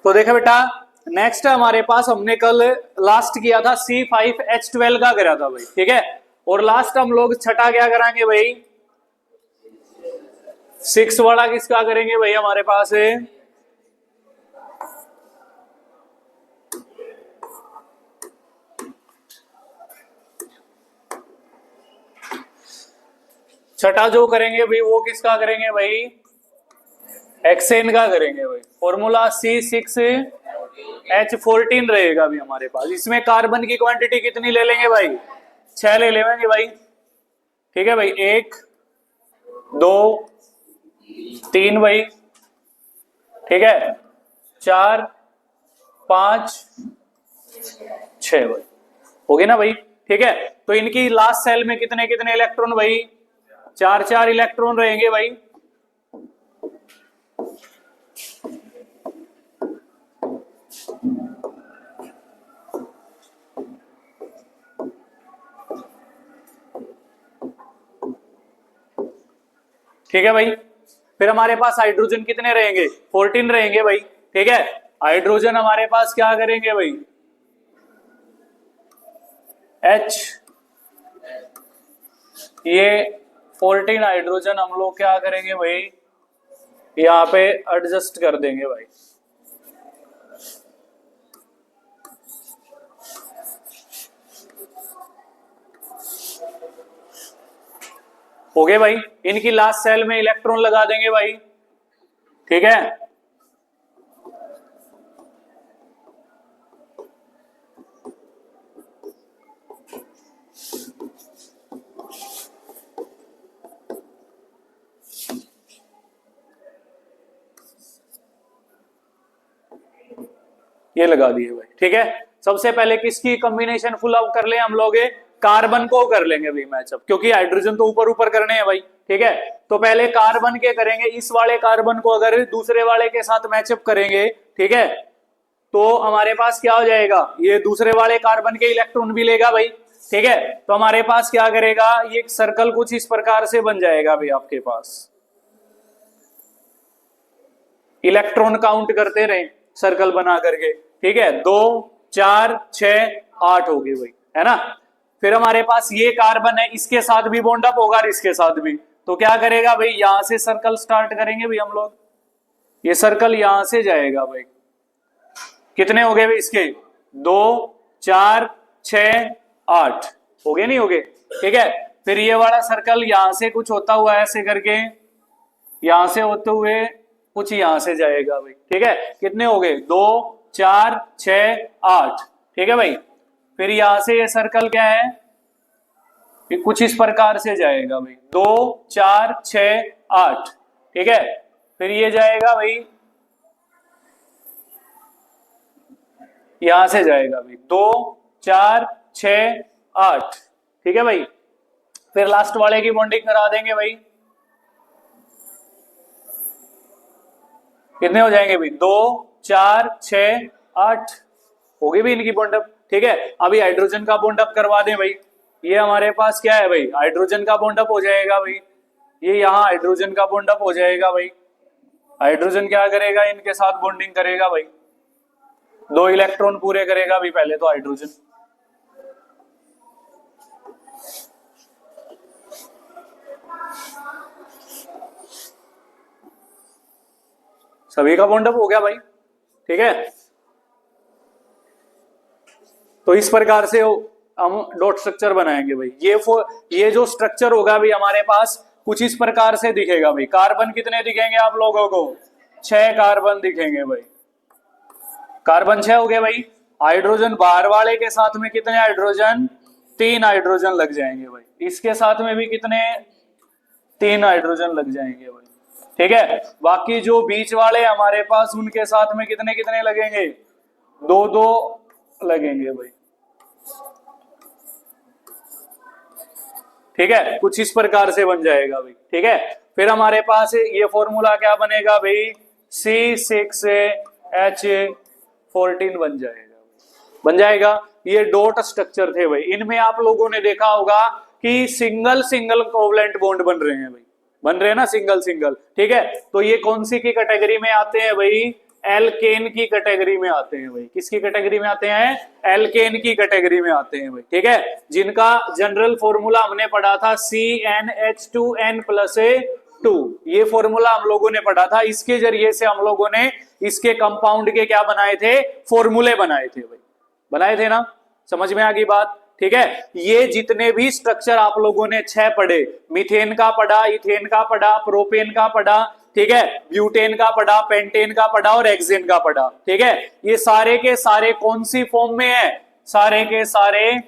तो देखो बेटा, नेक्स्ट हमारे पास हमने कल लास्ट किया था C5H12 का करा था भाई, ठीक है। और लास्ट हम लोग छठा क्या कराएंगे भाई, 6 वाला किसका करेंगे भाई हमारे पास है, छठा जो करेंगे भाई वो किसका करेंगे भाई, हेक्सेन का करेंगे भाई। फॉर्मूला C6H14 रहेगा भी हमारे पास। इसमें कार्बन की क्वांटिटी कितनी ले लेंगे भाई, 6 ले लेंगे भाई, ठीक है भाई। 1 2 3 भाई, ठीक है, 4 5 6 भाई, हो गए ना भाई, ठीक है। तो इनकी लास्ट सेल में कितने कितने इलेक्ट्रॉन भाई, 4 4 इलेक्ट्रॉन रहेंगे भाई। ठीक है भाई। फिर हमारे पास हाइड्रोजन कितने रहेंगे, 14 रहेंगे भाई, ठीक है। हाइड्रोजन हमारे पास क्या करेंगे भाई, H, ये 14 हाइड्रोजन हम लोग क्या करेंगे भाई, यहाँ पे एडजस्ट कर देंगे भाई। हो गए भाई। इनकी लास्ट सेल में इलेक्ट्रॉन लगा देंगे भाई, ठीक है। ये लगा दिए भाई, ठीक है। सबसे पहले किसकी कॉम्बिनेशन फुल अप कर ले हम लोग, कार्बन को कर लेंगे भाई मैचअप, क्योंकि हाइड्रोजन तो ऊपर ऊपर करने हैं भाई, ठीक है। तो पहले कार्बन के करेंगे, इस वाले कार्बन को अगर दूसरे वाले के साथ मैचअप करेंगे, ठीक है, तो हमारे पास क्या हो जाएगा, ये दूसरे वाले कार्बन के इलेक्ट्रॉन भी लेगा भाई, ठीक है। तो हमारे पास क्या करेगा, ये सर्कल कुछ इस प्रकार से बन जाएगा भाई आपके पास। इलेक्ट्रॉन काउंट करते रहे सर्कल बना करके, ठीक है। 2 4 6 8 हो गए भाई, है ना। फिर हमारे पास ये कार्बन है, इसके साथ भी बॉन्ड अप होगा और इसके साथ भी। तो क्या करेगा भाई, यहां से सर्कल स्टार्ट करेंगे भाई हम लोग, ये सर्कल यहां से जाएगा भाई। कितने हो गए भाई इसके, 2 4 6 8 हो गए, नहीं हो गए, ठीक है। फिर ये वाला सर्कल यहां से कुछ होता हुआ ऐसे करके, यहां से होते हुए कुछ यहां से जाएगा भाई, ठीक है। कितने हो गए, 2 4 6 8, ठीक है भाई। फिर यहां से ये सर्कल क्या है, ये कुछ इस प्रकार से जाएगा भाई, 2 4 6 8, ठीक है। फिर ये जाएगा भाई, यहां से जाएगा भाई, 2 4 6 8, ठीक है भाई। फिर लास्ट वाले की बॉन्डिंग करा देंगे भाई, कितने हो जाएंगे भाई, 2 4 6 8 हो गई भाई इनकी बॉन्डअप, ठीक है। अभी हाइड्रोजन का बॉन्डअप करवा दें भाई, ये हमारे पास क्या है भाई, हाइड्रोजन का बॉन्डअप हो जाएगा भाई, ये यहाँ हाइड्रोजन का बॉन्डअप हो जाएगा भाई। हाइड्रोजन क्या करेगा, इनके साथ बॉन्डिंग करेगा भाई, 2 इलेक्ट्रॉन पूरे करेगा भाई पहले तो हाइड्रोजन, सभी का बॉन्डअप हो गया भाई, ठीक है। तो इस प्रकार से हम डॉट स्ट्रक्चर बनाएंगे भाई। ये जो स्ट्रक्चर होगा भाई हमारे पास कुछ इस प्रकार से दिखेगा भाई। कार्बन कितने दिखेंगे आप लोगों को, 6 कार्बन दिखेंगे भाई, कार्बन 6 हो गए भाई। हाइड्रोजन बाहर वाले के साथ में कितने हाइड्रोजन, 3 हाइड्रोजन लग जाएंगे भाई। इसके साथ में भी कितने, 3 हाइड्रोजन लग जाएंगे भाई, ठीक है। बाकी जो बीच वाले हमारे पास उनके साथ में कितने कितने लगेंगे, 2 2 लगेंगे भाई, ठीक है। कुछ इस प्रकार से बन जाएगा भाई, ठीक है। फिर हमारे पास ये फॉर्मूला क्या बनेगा भाई, C6H14 बन जाएगा। ये डॉट स्ट्रक्चर थे भाई। इनमें आप लोगों ने देखा होगा कि सिंगल सिंगल कोवलेंट बॉन्ड बन रहे हैं भाई, बन रहे हैं ना सिंगल सिंगल, ठीक है। तो ये कौन सी की कैटेगरी में आते हैं भाई, एल्केन की कैटेगरी में आते हैं भाई। किसकी कैटेगरी में आते हैं? एल्केन की कैटेगरी में आते हैं भाई। ठीक है, जिनका जनरल फॉर्मूला हमने पढ़ा था CnH2n+2। ये फॉर्मूला हम लोगों ने पढ़ा था, इसके जरिए से हम लोगों ने इसके कंपाउंड के क्या बनाए थे? फॉर्मूले बनाए थे भाई। बनाए थे ना? समझ में आ गई बात? ठीक है, ये जितने भी स्ट्रक्चर आप लोगों ने 6 पढ़े, मीथेन का पढ़ा, इथेन का पढ़ा, प्रोपेन का पढ़ा, ठीक है, ब्यूटेन का पढ़ा, पेंटेन का पढ़ा और हेक्सेन का पढ़ा। ठीक है, ये सारे के सारे कौन सी फॉर्म में है? सारे के सारे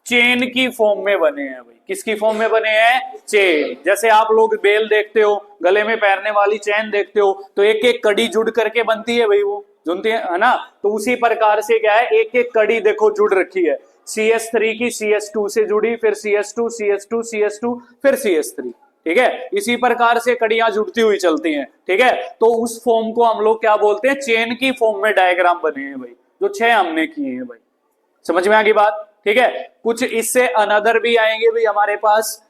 चेन की फॉर्म में बने हैं भाई। किसकी फॉर्म में बने हैं? चेन। जैसे आप लोग बेल देखते हो, गले में पहनने वाली चेन देखते हो, तो एक एक कड़ी जुड़ करके बनती है भाई, वो जुड़ती है ना? तो उसी प्रकार से क्या है, एक एक कड़ी देखो जुड़ रखी है। CH3 की CH2 से जुड़ी, फिर CH2 CH2 CH2 फिर CH3। ठीक है, इसी प्रकार से कड़ियां जुड़ती हुई चलती हैं। ठीक है, तो उस फॉर्म को हम लोग क्या बोलते हैं? चेन की फॉर्म में डायग्राम बने हैं भाई, जो 6 हमने किए हैं भाई। समझ में आ गई बात? ठीक है, कुछ इससे अनदर भी आएंगे भाई हमारे पास।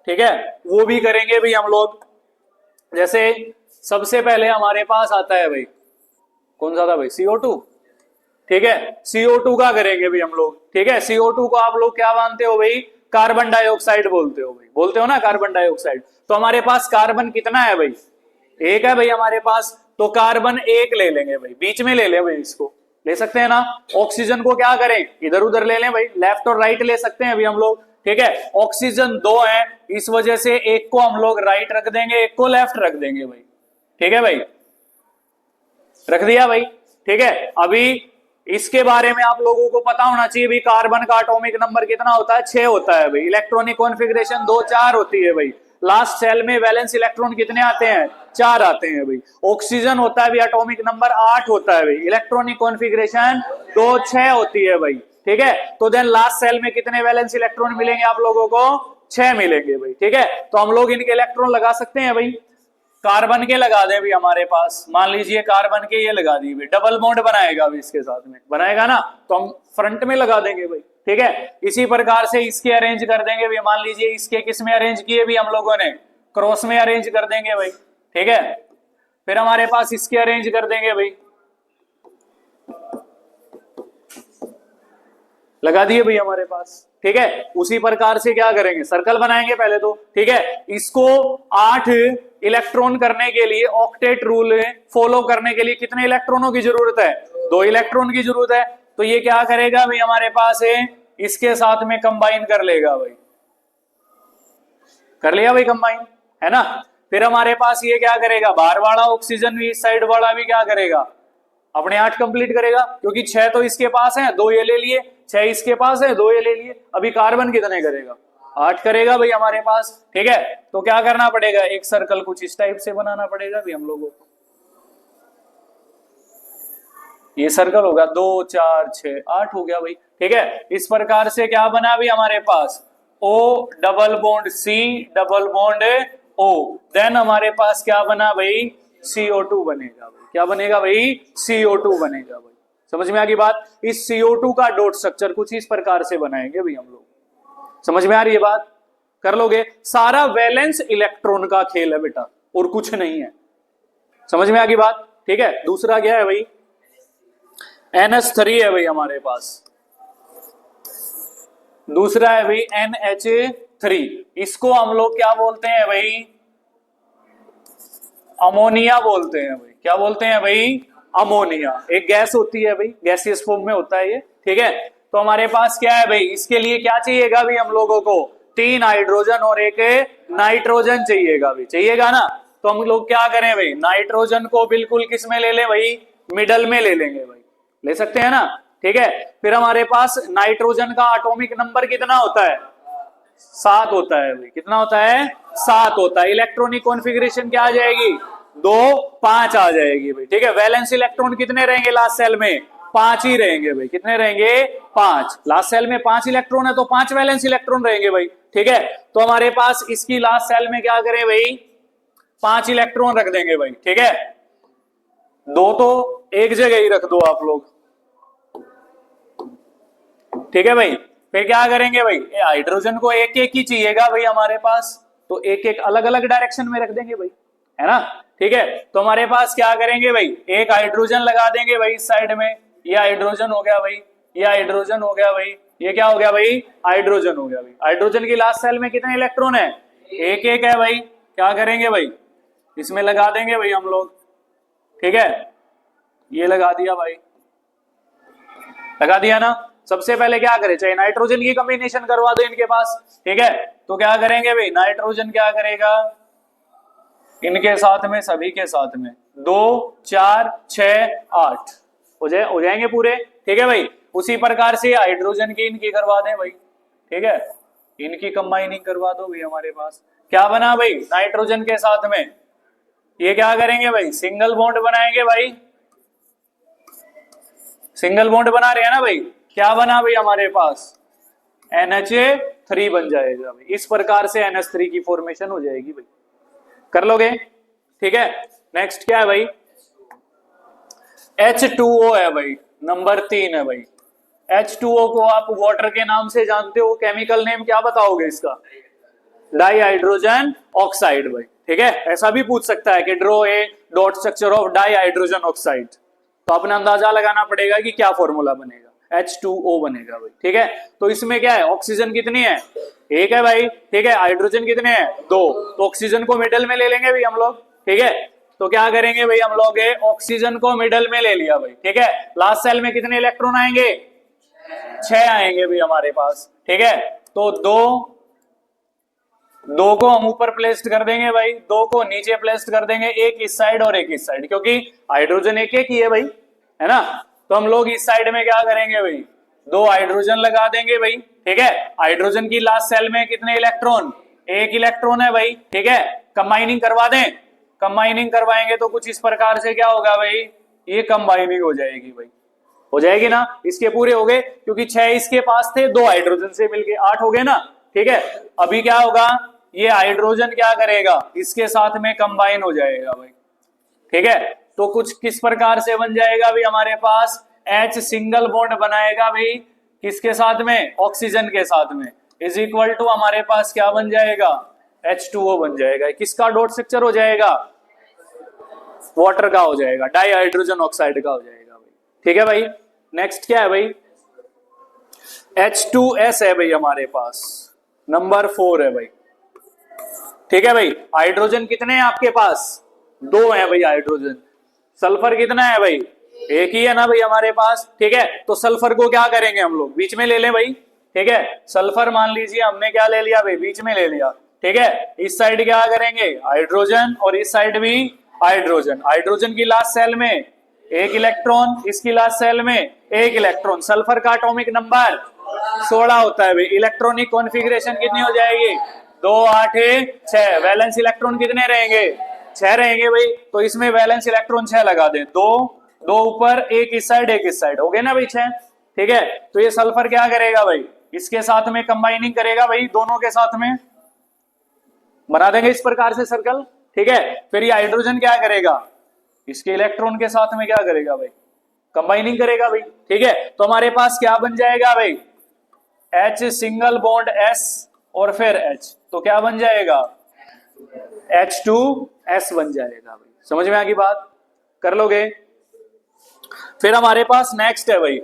ठीक है, वो भी करेंगे भाई हम लोग। जैसे सबसे पहले हमारे पास आता है भाई, कौन सा था भाई? CO2। ठीक है, CO2 का करेंगे भाई हम लोग। ठीक है, CO2 को आप लोग क्या मानते हो भाई? कार्बन डाइऑक्साइड बोलते हो भाई, बोलते हो ना कार्बन डाइऑक्साइड। तो हमारे पास कार्बन कितना है भाई? 1 है भाई हमारे पास। तो कार्बन 1 ले लेंगे भाई, बीच में ले लें भाई, इसको ले सकते हैं ना? ऑक्सीजन को क्या करें? इधर उधर ले लें भाई, लेफ्ट और राइट ले सकते हैं अभी हम लोग। ठीक है, ऑक्सीजन 2 है, इस वजह से एक को हम लोग राइट रख देंगे, एक को लेफ्ट रख देंगे भाई। ठीक है भाई, रख दिया भाई। ठीक है, अभी इसके बारे में आप लोगों को पता होना चाहिए भाई, कार्बन का एटॉमिक नंबर कितना होता है? 6 होता है भाई। इलेक्ट्रॉनिक कॉन्फ़िगरेशन 2 4 होती है भाई। लास्ट सेल में वैलेंस इलेक्ट्रॉन कितने आते हैं? 4 आते हैं भाई। ऑक्सीजन होता है भाई, एटॉमिक नंबर 8 होता है भाई। इलेक्ट्रॉनिक कॉन्फ़िगरेशन 2 6 होती है भाई। ठीक है, तो देन लास्ट सेल में कितने वैलेंस इलेक्ट्रॉन मिलेंगे आप लोगों को? 6 मिलेंगे भाई। ठीक है, तो हम लोग इनके इलेक्ट्रॉन लगा सकते हैं भाई। कार्बन के लगा दे भी हमारे पास, मान लीजिए कार्बन के ये लगा दी, डबल बॉन्ड बनाएगा भी इसके साथ में, बनाएगा ना? तो हम फ्रंट में लगा देंगे भाई। ठीक है, इसी प्रकार से इसके अरेंज कर देंगे भी, मान लीजिए इसके किस में अरेंज किए भी हम लोगों ने? क्रॉस में अरेंज कर देंगे भाई। ठीक है, फिर हमारे पास इसके अरेंज कर देंगे भाई, लगा दिए भाई हमारे पास। ठीक है, उसी प्रकार से क्या करेंगे? सर्कल बनाएंगे पहले तो। ठीक है, इसको 8 इलेक्ट्रॉन करने के लिए, ऑक्टेट रूल फॉलो करने के लिए कितने इलेक्ट्रॉनों की जरूरत है? 2 इलेक्ट्रॉन की जरूरत है। तो ये क्या करेगा भाई हमारे पास है, इसके साथ में कंबाइन कर लेगा भाई। कर लिया भाई कंबाइन, है ना? फिर हमारे पास ये क्या करेगा? बाहर वाला ऑक्सीजन भी, इस साइड वाला भी क्या करेगा? अपने 8 कंप्लीट करेगा, क्योंकि 6 तो इसके पास है, 2 ये ले लिए, 6 इसके पास है, 2 ये ले लिए। अभी कार्बन कितने करेगा? 8 करेगा भाई हमारे पास। ठीक है, तो क्या करना पड़ेगा? एक सर्कल कुछ इस टाइप से बनाना पड़ेगा भाई हम लोगों को। ये सर्कल होगा 2 4 6 8 हो गया भाई। ठीक है, इस प्रकार से क्या बना भी हमारे पास? O double bond C double bond O। Then हमारे पास क्या बना भाई? CO2 बनेगा भाई। क्या बनेगा भाई? CO2 बनेगा भाई। समझ में आ गई बात? इस CO2 का डॉट स्ट्रक्चर कुछ इस प्रकार से बनाएंगे भाई हम लोग। समझ में आ रही है बात? कर लोगे? सारा वैलेंस इलेक्ट्रॉन का खेल है बेटा, और कुछ नहीं है। समझ में आ गई बात? ठीक है, दूसरा क्या है भाई? NH3 है भाई हमारे पास। दूसरा है भाई NH3। इसको हम लोग क्या बोलते हैं भाई? अमोनिया बोलते हैं भाई। क्या बोलते हैं भाई? अमोनिया। एक गैस होती है भाई, गैसियस फॉर्म में होता है ये। ठीक है, तो हमारे पास क्या है भाई? इसके लिए क्या चाहिएगा भाई हम लोगों को? 3 हाइड्रोजन और 1 नाइट्रोजन चाहिएगा भाई। चाहिएगा ना? तो हम लोग क्या करें भाई? नाइट्रोजन को बिल्कुल किस में ले लें भाई? मिडल में ले लेंगे भाई। ले सकते हैं ना? ठीक है, फिर हमारे पास नाइट्रोजन का एटॉमिक नंबर कितना होता है? 7 होता है भाई। कितना होता है? 7 होता है। इलेक्ट्रॉनिक कॉन्फ़िगरेशन क्या आ जाएगी? 2 5 आ जाएगी भाई। ठीक है, वैलेंस इलेक्ट्रॉन कितने रहेंगे लास्ट सेल में? 5 ही रहेंगे भाई। कितने रहेंगे? 5। लास्ट सेल में 5 इलेक्ट्रॉन है, तो 5 वैलेंस इलेक्ट्रॉन रहेंगे भाई। ठीक है, तो हमारे पास इसकी लास्ट सेल में क्या करें भाई? 5 इलेक्ट्रॉन रख देंगे भाई। ठीक है, 2 तो एक जगह ही रख दो आप लोग। ठीक है भाई, फिर क्या करेंगे भाई? हाइड्रोजन को एक एक ही चाहिएगा भाई हमारे पास, तो एक एक अलग अलग डायरेक्शन में रख देंगे भाई, है ना। ठीक है, तो हमारे पास क्या करेंगे भाई, एक हाइड्रोजन लगा देंगे भाई इस साइड में, ये हाइड्रोजन हो गया भाई, ये हाइड्रोजन हो गया भाई, ये क्या हो गया भाई, हाइड्रोजन हो गया भाई। हाइड्रोजन की लास्ट सेल में कितने इलेक्ट्रॉन है, एक एक है भाई। क्या करेंगे भाई, इसमें लगा देंगे भाई हम लोग। ठीक है, ये लगा दिया भाई, लगा दिया ना। सबसे पहले क्या करें, चाहे नाइट्रोजन की कॉम्बिनेशन करवा दो इनके पास। ठीक है, तो क्या करेंगे भाई, नाइट्रोजन क्या करेगा इनके साथ में, सभी के साथ में 2 4 6 8 हो जाएंगे पूरे। ठीक है भाई, उसी प्रकार से हाइड्रोजन की इनकी करवा दें भाई। ठीक है, इनकी कंबाइनिंग करवा दो भाई। हमारे पास क्या बना भाई, नाइट्रोजन के साथ में ये क्या करेंगे भाई, सिंगल बॉन्ड बनाएंगे भाई। सिंगल बॉन्ड बना रहे हैं ना भाई, क्या बना भाई हमारे पास, NH3 बन जाएगा भाई। इस प्रकार से NH3 की फॉर्मेशन हो जाएगी भाई, कर लोगे। ठीक है, नेक्स्ट क्या है भाई, H2O है भाई, नंबर 3 है भाई। H2O को आप वाटर के नाम से जानते हो, केमिकल नेम क्या बताओगे इसका, डाई हाइड्रोजन ऑक्साइड भाई। ठीक है, ऐसा भी पूछ सकता है कि draw a dot structure of di hydrogen oxide, तो अपना अंदाजा लगाना पड़ेगा कि क्या फॉर्मूला बनेगा, H2O बनेगा भाई। ठीक है, तो इसमें क्या है, ऑक्सीजन कितनी है, एक है भाई। ठीक है, हाइड्रोजन कितने हैं, 2, तो ऑक्सीजन को मिडल में ले लेंगे भाई हम लोग। ठीक है, तो क्या करेंगे भाई हम लोग, ऑक्सीजन को मिडल में ले लिया भाई। ठीक है, लास्ट सेल में कितने इलेक्ट्रॉन आएंगे, 6 आएंगे भाई हमारे पास। ठीक है, तो दो को हम ऊपर प्लेस्ड कर देंगे भाई, 2 को नीचे प्लेस्ड कर देंगे, एक इस साइड और एक इस साइड, क्योंकि हाइड्रोजन एक ही है भाई, है ना। तो हम लोग इस साइड में क्या करेंगे भाई, 2 हाइड्रोजन लगा देंगे भाई। ठीक है, हाइड्रोजन की लास्ट सेल में कितने इलेक्ट्रॉन, एक इलेक्ट्रॉन है भाई। ठीक है, कंबाइनिंग करवा दें, कंबाइनिंग करवाएंगे तो कुछ इस प्रकार से क्या होगा भाई, ये कंबाइनिंग हो जाएगी भाई, हो जाएगी ना। इसके पूरे हो गए, क्योंकि 6 इसके पास थे, 2 हाइड्रोजन से मिलके 8 हो गए ना। ठीक है, अभी क्या होगा, ये हाइड्रोजन क्या करेगा, इसके साथ में कंबाइन हो जाएगा भाई। ठीक है, तो कुछ किस प्रकार से बन जाएगा भाई हमारे पास, H सिंगल बॉन्ड बनाएगा भाई, किसके साथ में, ऑक्सीजन के साथ में, इज इक्वल टू हमारे पास क्या बन जाएगा, H2O बन जाएगा। किसका डॉट स्ट्रक्चर हो जाएगा, वाटर का हो जाएगा, डाई हाइड्रोजन ऑक्साइड का हो जाएगा भाई। ठीक है भाई, नेक्स्ट क्या है भाई, H2S है भाई हमारे पास, नंबर 4 है भाई। ठीक है भाई, हाइड्रोजन कितने हैं आपके पास, 2 है भाई हाइड्रोजन। सल्फर कितना है भाई, एक ही है ना भाई हमारे पास। ठीक है, तो सल्फर को क्या करेंगे हम लोग, बीच में ले लें भाई। ठीक है, सल्फर मान लीजिए हमने क्या ले लिया भाई, बीच में ले लिया। ठीक है, इस साइड क्या करेंगे, हाइड्रोजन, और इस साइड भी हाइड्रोजन। हाइड्रोजन की लास्ट सेल में एक इलेक्ट्रॉन, इसकी लास्ट सेल में एक इलेक्ट्रॉन। सल्फर का एटॉमिक नंबर 16 होता है भाई। इलेक्ट्रॉनिक कॉन्फ़िगरेशन कितनी हो जाएगी, 2 8 6। वैलेंस इलेक्ट्रॉन कितने रहेंगे, 6 रहेंगे भाई। तो इसमें वैलेंस इलेक्ट्रॉन 6 लगा दें, 2 ऊपर, एक इस साइड एक इस साइड, हो गए ना भाई 6। ठीक है, तो ये सल्फर क्या करेगा भाई, इसके साथ में कंबाइनिंग करेगा भाई, दोनों के साथ में बना देंगे इस प्रकार से सर्कल। ठीक है, फिर ये हाइड्रोजन क्या करेगा, इसके इलेक्ट्रॉन के साथ में क्या करेगा भाई, कंबाइनिंग करेगा भाई। ठीक है, तो हमारे पास क्या बन जाएगा भाई, H सिंगल बॉन्ड S और फिर H, तो क्या बन जाएगा, H2S बन जाएगा भाई। समझ में आ गई बात, कर लोगे। फिर हमारे पास नेक्स्ट है भाई,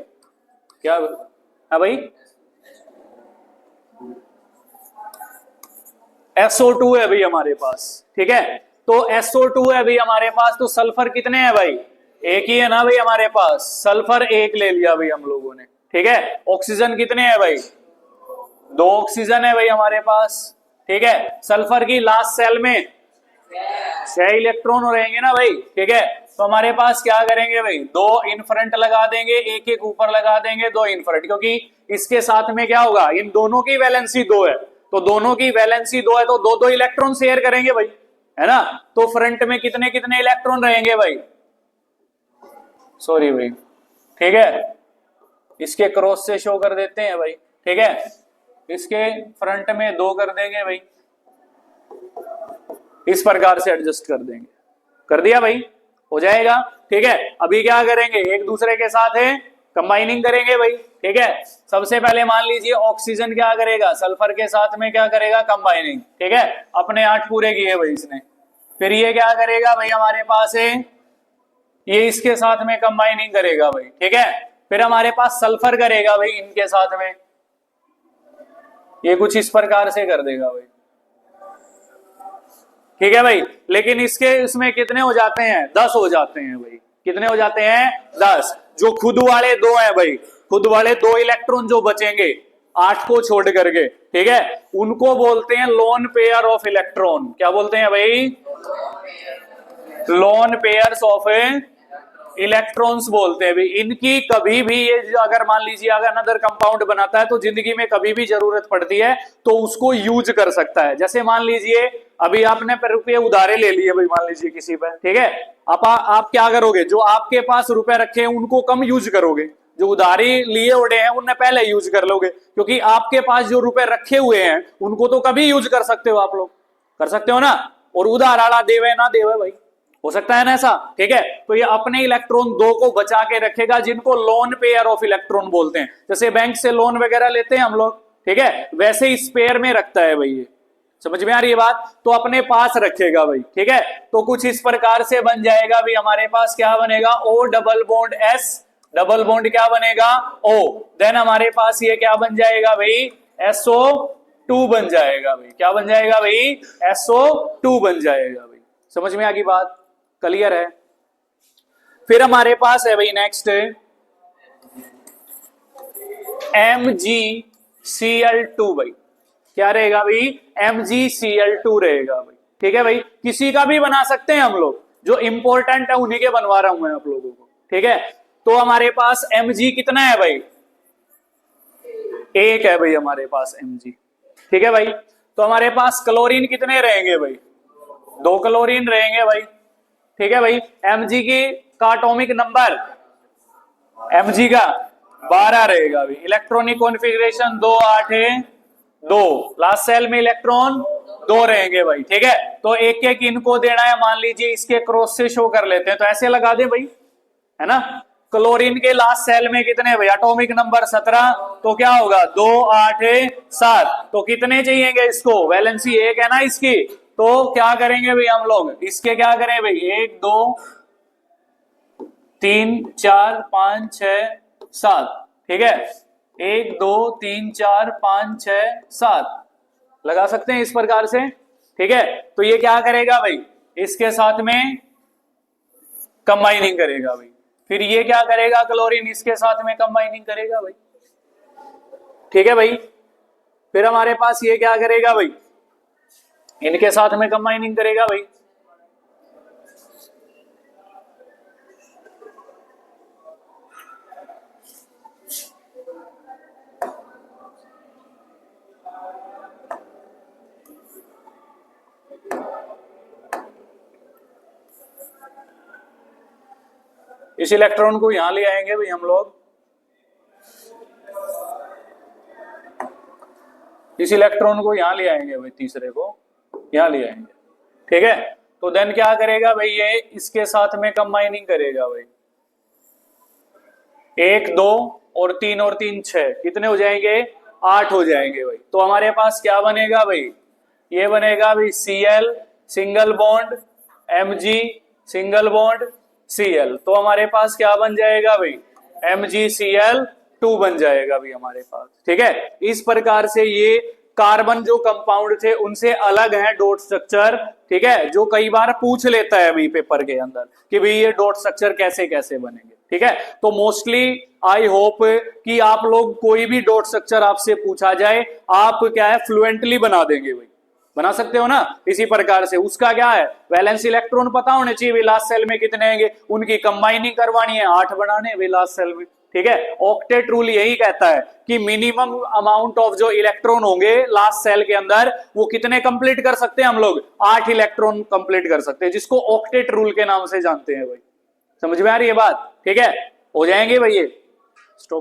क्या है भाई, SO2 है भाई हमारे पास। ठीक है, तो SO2 है भाई हमारे पास। तो सल्फर कितने हैं भाई, एक ही है ना भाई हमारे पास, सल्फर एक ले लिया भाई हम लोगों ने। ठीक है, ऑक्सीजन कितने हैं भाई, 2 ऑक्सीजन है भाई हमारे पास। ठीक है, सल्फर की लास्ट सेल में 6 इलेक्ट्रॉन रहेंगे ना भाई। ठीक है, तो हमारे पास क्या करेंगे भाई, 2 इन फ्रंट लगा देंगे, एक एक ऊपर लगा देंगे, 2 इन फ्रंट, क्योंकि इसके साथ में क्या होगा, इन दोनों की वैलेंसी 2 है, तो दोनों की वैलेंसी 2 है, तो 2 इलेक्ट्रॉन शेयर करेंगे भाई, है ना। तो फ्रंट में कितने कितने इलेक्ट्रॉन रहेंगे भाई, सॉरी भाई। ठीक है, इसके क्रॉस से शो कर देते हैं भाई। ठीक है, इसके फ्रंट में 2 कर देंगे भाई, इस प्रकार से एडजस्ट कर देंगे, कर दिया भाई, हो जाएगा। ठीक है, अभी क्या करेंगे, एक दूसरे के साथ है कंबाइनिंग करेंगे भाई। ठीक है, सबसे पहले मान लीजिए ऑक्सीजन क्या करेगा, सल्फर के साथ में क्या करेगा, कंबाइनिंग। ठीक है, अपने 8 पूरे किए भाई इसने। फिर ये क्या करेगा भाई हमारे पास है, ये इसके साथ में कंबाइनिंग करेगा भाई, ठीक है। फिर हमारे पास सल्फर करेगा भाई इनके साथ में, ये कुछ इस प्रकार से कर देगा भाई, ठीक है भाई। लेकिन इसमें कितने हो जाते हैं, 10 हो जाते हैं भाई। कितने हो जाते हैं, 10। जो खुद वाले 2 हैं भाई, खुद वाले 2 इलेक्ट्रॉन जो बचेंगे 8 को छोड़ करके, ठीक है, उनको बोलते हैं लोन पेयर ऑफ इलेक्ट्रॉन। क्या बोलते हैं भाई, लोन पेयर्स ऑफ इलेक्ट्रॉन्स बोलते हैं भाई। इनकी कभी भी ये अगर मान लीजिए अगर अनदर कंपाउंड बनाता है तो जिंदगी में कभी भी जरूरत पड़ती है तो उसको यूज कर सकता है। जैसे मान लीजिए अभी आपने रुपये उधारे ले लिए भाई, मान लीजिए किसी पर, ठीक है, आप क्या करोगे, जो आपके पास रुपए रखे हैं उनको कम यूज करोगे, जो उधारी लिए उड़े हैं उन्हें पहले यूज कर लोगे, क्योंकि आपके पास जो रुपए रखे हुए हैं उनको तो कभी यूज कर सकते हो, आप लोग कर सकते हो ना। और उधार आड़ा देवे ना देवे भाई, हो सकता है ना ऐसा, ठीक है। तो ये अपने इलेक्ट्रॉन 2 को बचा के रखेगा, जिनको लोन पेयर ऑफ इलेक्ट्रॉन बोलते हैं। जैसे बैंक से लोन वगैरह लेते हैं हम लोग, ठीक है, वैसे इस पेयर में रखता है भाई, ये समझ में आ रही है बात। तो अपने पास रखेगा भाई, ठीक है। तो कुछ इस प्रकार से बन जाएगा भाई, हमारे पास क्या बनेगा, O double bond S, double bond क्या बनेगा O, देन हमारे पास ये क्या बन जाएगा भाई, SO2 बन जाएगा भाई। क्या बन जाएगा भाई, SO2 बन जाएगा भाई। समझ में आ गई बात, क्लियर है। फिर हमारे पास है भाई नेक्स्ट MgCl2 भाई। क्या रहेगा भाई, MgCl2 रहेगा भाई, ठीक है भाई। किसी का भी बना सकते हैं हम लोग, जो इंपॉर्टेंट है उन्हीं के बनवा रहा हूं मैं आप लोगों को, ठीक है। तो हमारे पास Mg कितना है भाई, 1 है भाई हमारे पास Mg, ठीक है भाई। तो हमारे पास क्लोरीन कितने रहेंगे भाई, 2 क्लोरीन रहेंगे भाई, ठीक है भाई। Mg का एटॉमिक नंबर, Mg का 12 रहेगा भाई। इलेक्ट्रॉनिक कॉन्फ़िगरेशन 2 8 2, लास्ट सेल में इलेक्ट्रॉन 2 रहेंगे भाई, ठीक है। तो एक एक इनको देना है, मान लीजिए इसके क्रॉस से शो कर लेते हैं, तो ऐसे लगा दे भाई, है ना। क्लोरीन के लास्ट सेल में कितने भाई, एटॉमिक नंबर 17, तो क्या होगा 2 8 7। तो कितने चाहिएंगे इसको, वैलेंसी 1 है ना इसकी, तो क्या करेंगे भाई हम लोग, इसके क्या करें भाई, 1 2 3 4 5 6 7, ठीक है, 1 2 3 4 5 6 7 लगा सकते हैं इस प्रकार से, ठीक है। तो ये क्या करेगा भाई, इसके साथ में कंबाइनिंग करेगा भाई। फिर ये क्या करेगा, क्लोरीन इसके साथ में कंबाइनिंग करेगा भाई, ठीक है भाई। फिर हमारे पास ये क्या करेगा भाई, इनके साथ में कंबाइनिंग करेगा भाई, इस इलेक्ट्रॉन को यहां ले आएंगे भाई हम लोग, इस इलेक्ट्रॉन को यहां ले आएंगे भाई, तीसरे को यहां ले आएंगे, ठीक है। तो देन क्या करेगा भाई, ये इसके साथ में कंबाइनिंग करेगा भाई, 1 2 और 3 6, कितने हो जाएंगे, 8 हो जाएंगे भाई। तो हमारे पास क्या बनेगा भाई, ये बनेगा भाई Cl single bond Mg single bond Cl। तो हमारे पास क्या बन जाएगा भाई, MgCl2 बन जाएगा भाई हमारे पास, ठीक है। इस प्रकार से ये कार्बन जो कंपाउंड थे उनसे अलग है डॉट स्ट्रक्चर, ठीक है, जो कई बार पूछ लेता है अभी पेपर के अंदर कि भाई ये डॉट स्ट्रक्चर कैसे कैसे बनेंगे, ठीक है। तो मोस्टली आई होप कि आप लोग कोई भी डॉट स्ट्रक्चर आपसे पूछा जाए आप क्या है फ्लुएंटली बना देंगे भाई, बना सकते हो ना। इसी प्रकार से उसका क्या है, वैलेंस इलेक्ट्रॉन पता होने चाहिए लास्ट सेल में कितने हैं, उनकी कंबाइनिंग करवानी है, 8 बनाने हैं लास्ट सेल में, ठीक है। ऑक्टेट रूल यही कहता है कि मिनिमम अमाउंट ऑफ जो इलेक्ट्रॉन होंगे लास्ट सेल के अंदर वो कितने कंप्लीट कर सकते हैं हम लोग, 8 इलेक्ट्रॉन कंप्लीट कर सकते हैं, जिसको ऑक्टेट रूल के नाम से जानते हैं भाई। समझ में आ रही है बात, ठीक है, हो जाएंगे भाई ये स्टॉप।